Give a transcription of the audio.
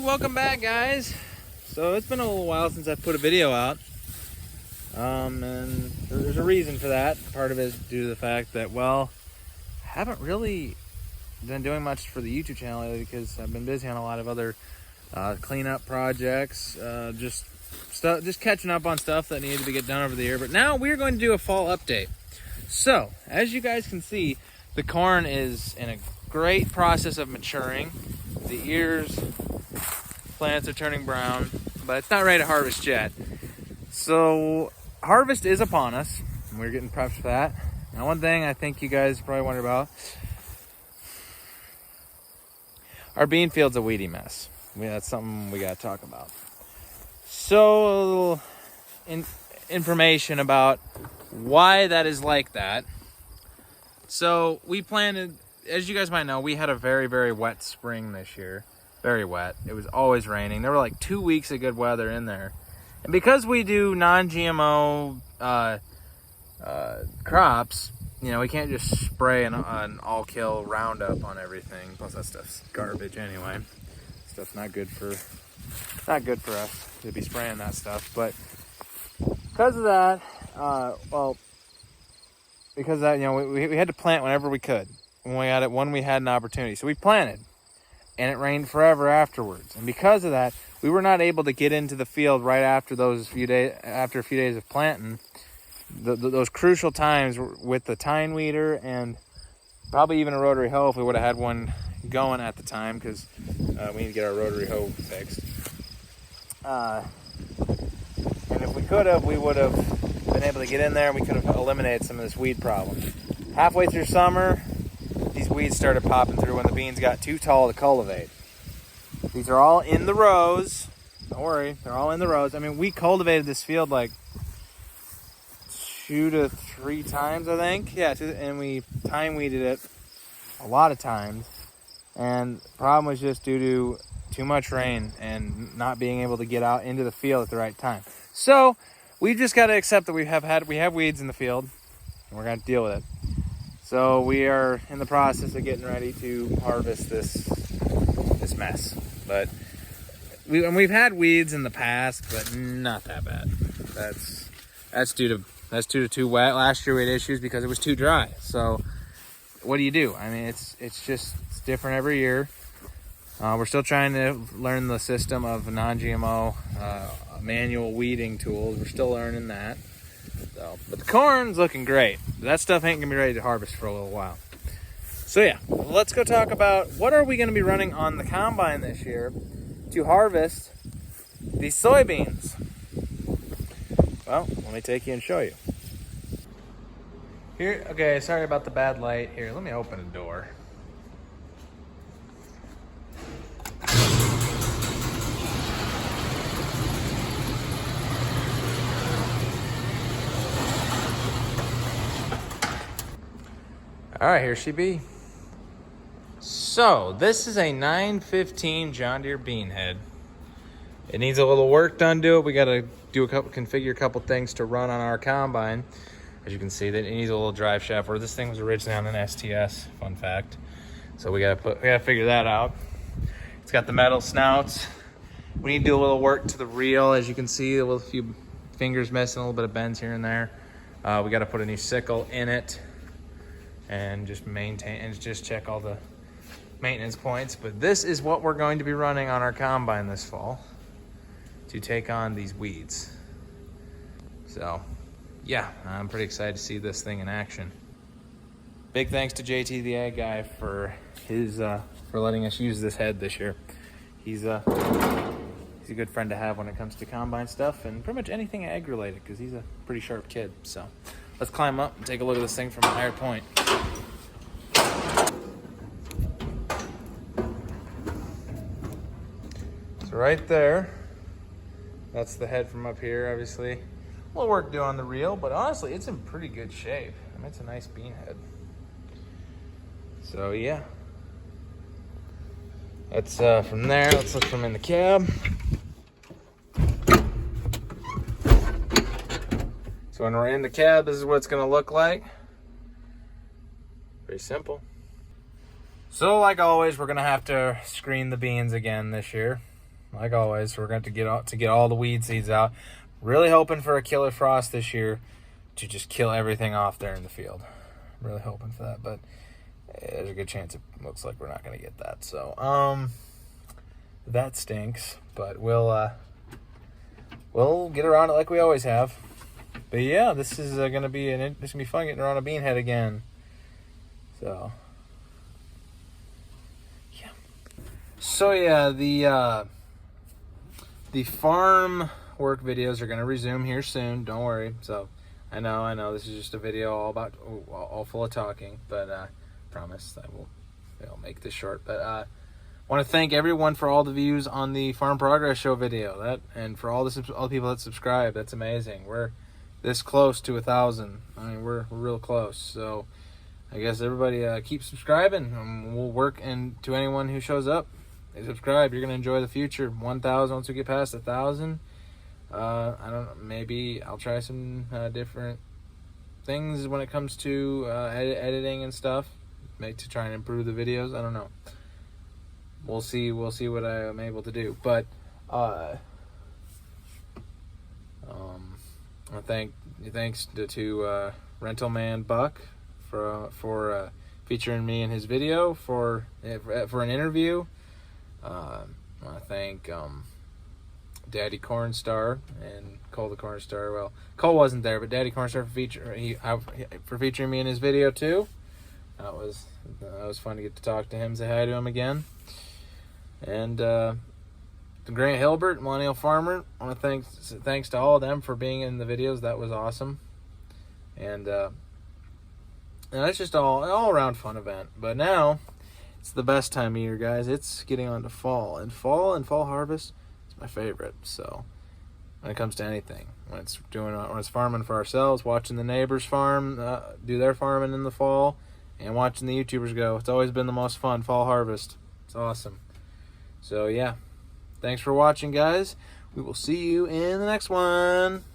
welcome back, guys. So it's been a little while since I've put a video out, and there's a reason for that. Part of it is due to the fact that, well, I haven't really been doing much for the YouTube channel lately because I've been busy on a lot of other cleanup projects, just catching up on stuff that needed to get done over the year. But now we're going to do a fall update. So as you guys can see, the corn is in a great process of maturing. The ears, plants are turning brown, but it's not ready to harvest yet. So harvest is upon us, and we're getting prepped for that. Now, one thing I think you guys probably wonder about, our bean field's a weedy mess. That's something we got to talk about. So, information about why that is like that. So we planted, as you guys might know, we had a very, very wet spring this year. Very wet. It was always raining. There were like 2 weeks of good weather in there. And because we do non-GMO crops, you know, we can't just spray an all-kill Roundup on everything. Plus that stuff's garbage anyway. Stuff's not good for us to be spraying that stuff. But because of that, you know, we had to plant whenever we could. When we had an opportunity. So we planted, and it rained forever afterwards. And because of that, we were not able to get into the field right after a few days of planting. Those crucial times with the tine weeder and probably even a rotary hoe if we would have had one going at the time, because we need to get our rotary hoe fixed. And if we could have, we would have been able to get in there and we could have eliminated some of this weed problem. Halfway through summer, these weeds started popping through when the beans got too tall to cultivate. These are all in the rows. Don't worry, they're all in the rows. I mean, we cultivated this field like 2 to 3 times, I think. Yeah, and we time weeded it a lot of times. And the problem was just due to too much rain and not being able to get out into the field at the right time. So we just got to accept that we have weeds in the field, and we're going to deal with it. So we are in the process of getting ready to harvest this mess. But we've had weeds in the past, but not that bad. That's due to too wet. Last year we had issues because it was too dry. So what do you do? I mean, it's different every year. We're still trying to learn the system of non-GMO manual weeding tools. We're still learning that. So, but the corn's looking great. That stuff ain't gonna be ready to harvest for a little while. So yeah, let's go talk about what are we gonna be running on the combine this year to harvest these soybeans. Well, let me take you and show you. Here, okay, sorry about the bad light. Here, let me open a door. All right, here she be. So this is a 915 John Deere bean head. It needs a little work done to it. We got to configure a couple things to run on our combine. As you can see, that it needs a little drive shaft. Where this thing was originally on an STS. Fun fact. So we got to figure that out. It's got the metal snouts. We need to do a little work to the reel. As you can see, a few fingers missing, a little bit of bends here and there. We got to put a new sickle in it. And just check all the maintenance points. But this is what we're going to be running on our combine this fall to take on these weeds. So yeah, I'm pretty excited to see this thing in action. Big thanks to JT the Ag Guy for letting us use this head this year. He's a good friend to have when it comes to combine stuff and pretty much anything ag related, because he's a pretty sharp kid. So let's climb up and take a look at this thing from a higher point. So right there, that's the head from up here, obviously. A little work to do on the reel, but honestly, it's in pretty good shape. I mean, it's a nice bean head. So yeah. That's from there. Let's look from in the cab. So when we're in the cab, this is what it's gonna look like. Pretty simple. So like always, we're gonna have to screen the beans again this year. like always, we're going to get all the weed seeds out. Really hoping for a killer frost this year to just kill everything off there in the field. Really hoping for that, but there's a good chance it looks like we're not going to get that. So, that stinks, but we'll get around it like we always have. But yeah, this is gonna be fun getting around a bean head again. So yeah. So yeah, the farm work videos are gonna resume here soon. Don't worry. So I know this is just a video all full of talking, but promise I will make this short. But want to thank everyone for all the views on the Farm Progress Show video. And for all the people that subscribe. That's amazing. We're this close to 1,000. I mean, we're real close. So I guess everybody keep subscribing. We'll work to anyone who shows up. They subscribe. You're gonna enjoy the future. 1,000 once we get past 1,000. I don't know. Maybe I'll try some different things when it comes to editing and stuff, to try and improve the videos. I don't know. We'll see what I am able to do. But thanks to Rental Man Buck for featuring me in his video for an interview. I thank Daddy Cornstar and Cole the Cornstar. Well, Cole wasn't there, but Daddy Cornstar for featuring me in his video too. That was fun to get to talk to him, say hi to him again. And Grant Hilbert, Millennial Farmer, I want to thanks to all of them for being in the videos. That was awesome. And it's just all around fun event. But now it's the best time of year, guys. It's getting on to fall, and fall harvest is my favorite. So when it comes to anything, when it's farming for ourselves, watching the neighbors farm, do their farming in the fall, and watching the YouTubers go, it's always been the most fun. Fall harvest, it's awesome. So yeah, thanks for watching, guys. We will see you in the next one.